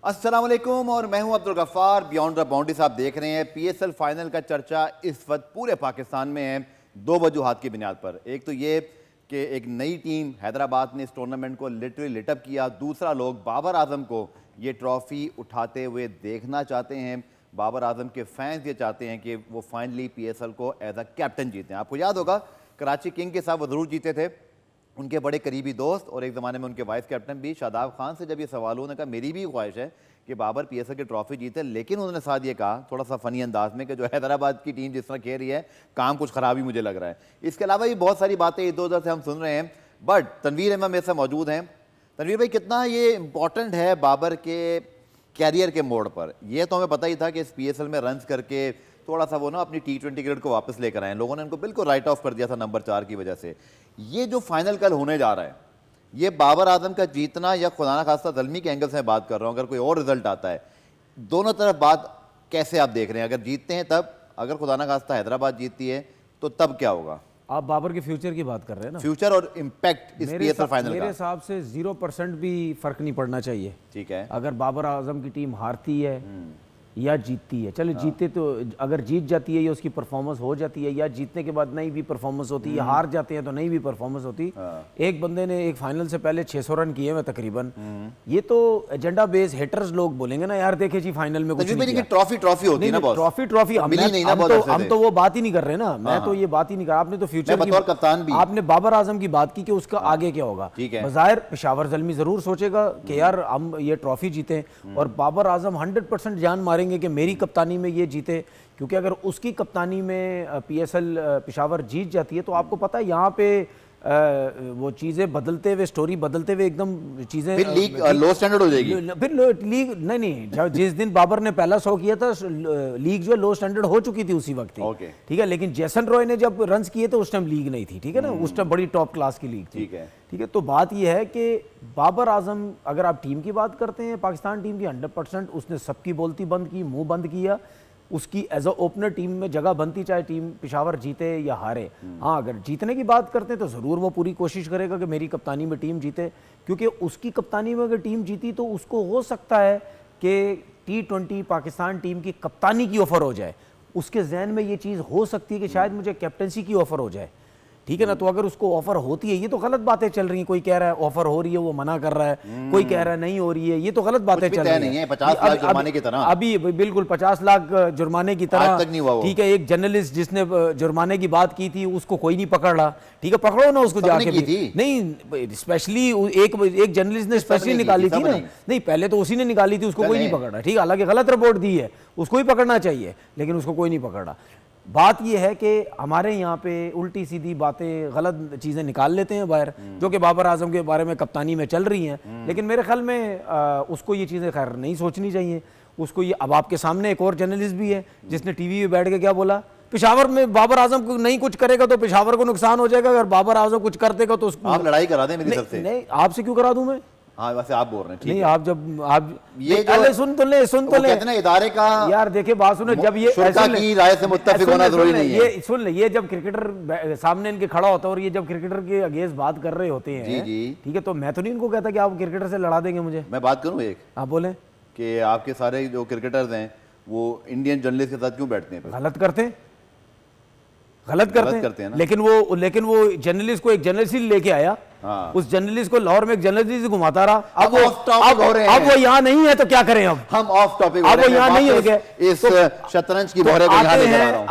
अस्सलाम वालेकुम और मैं हूं Abdul Gaffar. Beyond the boundaries आप देख रहे हैं। पीएसएल फाइनल का चर्चा इस वक्त पूरे पाकिस्तान में है दो वजूहात की बुनियाद पर। एक तो ये कि एक नई टीम हैदराबाद ने इस टूर्नामेंट को लिटरली लिटअप किया। दूसरा, लोग बाबर आजम को ये ट्रॉफ़ी उठाते हुए देखना चाहते हैं। बाबर आजम के फैंस ये चाहते हैं कि वो फाइनली पीएसएल को एज अ कैप्टन जीतें। आपको याद होगा कराची किंग के साथ वो ज़रूर जीते थे, उनके बड़े करीबी दोस्त और एक ज़माने में उनके वाइस कैप्टन भी। शादाब खान से जब ये सवाल उन्होंने कहा मेरी भी ख्वाहिश है कि बाबर पीएसएल की ट्रॉफी जीते, लेकिन उन्होंने साथ ये कहा थोड़ा सा फ़नी अंदाज में कि जो हैदराबाद की टीम जिस तरह खेल रही है काम कुछ ख़राब ही मुझे लग रहा है। इसके अलावा भी बहुत सारी बातें इधर उधर से हम सुन रहे हैं। बट तनवीर अहमद मेरे साथ मौजूद हैं। तनवीर भाई, कितना ये इंपॉर्टेंट है बाबर के कैरियर के मोड़ पर? यह तो हमें पता ही था कि इस पीएसएल में रन्स करके थोड़ा सा वो ना अपनी T20 क्रिकेट को वापस लेकर आए। लोगों ने इनको बिल्कुल राइट ऑफ कर दिया था नंबर 4 की वजह से। ये जो फाइनल कल होने जा रहा है, ये बाबर आजम का जीतना या खुदा ना खास्ता ज़ल्मी के एंगल से मैं बात कर रहा हूँ, अगर कोई और रिजल्ट आता है, दोनों तरफ बात कैसे आप देख रहे हैं? अगर जीतते हैं तब, अगर खुदा ना खास्ता हैदराबाद जीतती है तो तब क्या होगा? आप बाबर के फ्यूचर की बात कर रहे हैं ना? फ्यूचर और इम्पैक्ट इस पीएसएल फाइनल का मेरे हिसाब से 0% भी फर्क नहीं पड़ना चाहिए। ठीक है, अगर बाबर आजम की टीम हारती है या जीतती है, चलो जीते तो अगर जीत जाती है या उसकी परफॉर्मेंस हो जाती है, या जीतने के बाद नहीं भी परफॉर्मेंस होती है, हार जाते हैं तो नहीं भी परफॉर्मेंस होती। एक बंदे ने एक फाइनल से पहले 600 रन किए हैं तकरीबन। ये तो एजेंडा बेस हेटर्स लोग बोलेंगे ना, यार देखे जी फाइनल में कुछ नहीं किया। ट्रॉफी होती है ना बॉस, ट्रॉफी हम तो वो बात ही नहीं कर रहे ना। मैं तो ये बात ही नहीं कर। आपने तो फ्यूचर की, कप्तान भी आपने बाबर आजम की बात की कि उसका आगे क्या होगा। बज़ाहिर पेशावर ज़ल्मी जरूर सोचेगा कि यार हम ये ट्रॉफी जीते, और बाबर आजम 100% जान मारेंगे कि मेरी कप्तानी में ये जीते, क्योंकि अगर उसकी कप्तानी में पीएसएल पेशावर जीत जाती है तो आपको पता है यहाँ पे वो चीज़ें बदलते हुए, स्टोरी बदलते हुए एकदम चीज़ें फिर लीग लो स्टैंडर्ड हो जाएगी। फिर लीग नहीं, जिस दिन बाबर ने पहला 100 किया था लीग जो है लो स्टैंडर्ड हो चुकी थी उसी वक्त ही। ठीक है, लेकिन जेसन रॉय ने जब रन्स किए तो उस टाइम लीग नहीं थी। ठीक है ना, उस टाइम बड़ी टॉप क्लास की लीग थी। ठीक है, तो बात यह है कि बाबर आजम, अगर आप टीम की बात करते हैं पाकिस्तान टीम की, 100% उसने सबकी बोलती बंद की, मुंह बंद किया। उसकी एज अ ओपनर टीम में जगह बनती, चाहे टीम पेशावर जीते या हारे। हाँ, अगर जीतने की बात करते हैं तो ज़रूर वो पूरी कोशिश करेगा कि मेरी कप्तानी में टीम जीते, क्योंकि उसकी कप्तानी में अगर टीम जीती तो उसको हो सकता है कि T20 पाकिस्तान टीम की कप्तानी की ऑफ़र हो जाए। उसके जहन में ये चीज़ हो सकती है कि शायद मुझे कैप्टनसी की ऑफ़र हो जाए। ठीक है ना, तो अगर उसको ऑफर होती है, ये तो गलत बातें चल रही हैं। कोई कह रहा है ऑफर हो रही है, वो मना कर रहा है, कोई कह रहा है नहीं हो रही है, ये तो गलत बातें चल रही हैं। 50 लाख जुर्माने की तरह, अभी बिल्कुल 50 लाख जुर्माने की तरह तक नहीं हुआ। ठीक है, एक जर्नलिस्ट जिसने जुर्माने की बात की थी उसको कोई नहीं पकड़ रहा। ठीक है, पकड़ो ना उसको जाके नहीं, स्पेशली एक जर्नलिस्ट ने स्पेशली निकाली थी ना। नहीं, पहले तो उसी ने निकाली थी, उसको कोई नहीं पकड़ा। ठीक है, हालांकि गलत रिपोर्ट दी है, उसको ही पकड़ना चाहिए, लेकिन उसको कोई नहीं पकड़ा। बात यह है कि हमारे यहाँ पे उल्टी सीधी बातें, गलत चीज़ें निकाल लेते हैं बाहर, जो कि बाबर आजम के बारे में कप्तानी में चल रही हैं। लेकिन मेरे ख्याल में उसको ये चीज़ें खैर नहीं सोचनी चाहिए। उसको ये, अब आपके सामने एक और जर्नलिस्ट भी है जिसने टीवी पे बैठ के क्या बोला, पेशावर में बाबर आजम को नहीं कुछ करेगा तो पेशावर को नुकसान हो जाएगा, अगर बाबर आजम कुछ कर देगा तो उसको। आप लड़ाई करा दें मेरी सबसे। नहीं, आपसे क्यों करा दूं मैं? हाँ, वैसे आप बोल रहे हैं। नहीं, आप जब आप ये सुन तो ले कितने इदारे का, यार देखिए बात सुनो, जब ये की राय से मुत्तफिक होना जरूरी नहीं है। ये सुन ले, ये जब क्रिकेटर सामने इनके खड़ा होता है और ये जब क्रिकेटर के अगेंस्ट बात कर रहे होते हैं, ठीक है, तो मैं तो नहीं इनको कहता कि आप क्रिकेटर से लड़ा देंगे मुझे। मैं बात करूं एक, आप बोले कि आपके सारे जो क्रिकेटर्स हैं वो इंडियन जर्नलिस्ट के साथ क्यों बैठते हैं? गलत करते हैं ना। लेकिन वो जर्नलिस्ट को एक जर्नलिस्ट लेके आया। उस जर्नलिस्ट को लाहौर में एक जर्नलिस्ट घुमाता रहा। अब वो यहाँ नहीं है तो क्या करें? अब हम ऑफ टॉपिक, अब वो यहाँ नहीं है, इस शतरंज की भौरे को यहाँ लेकर आ रहा हूं।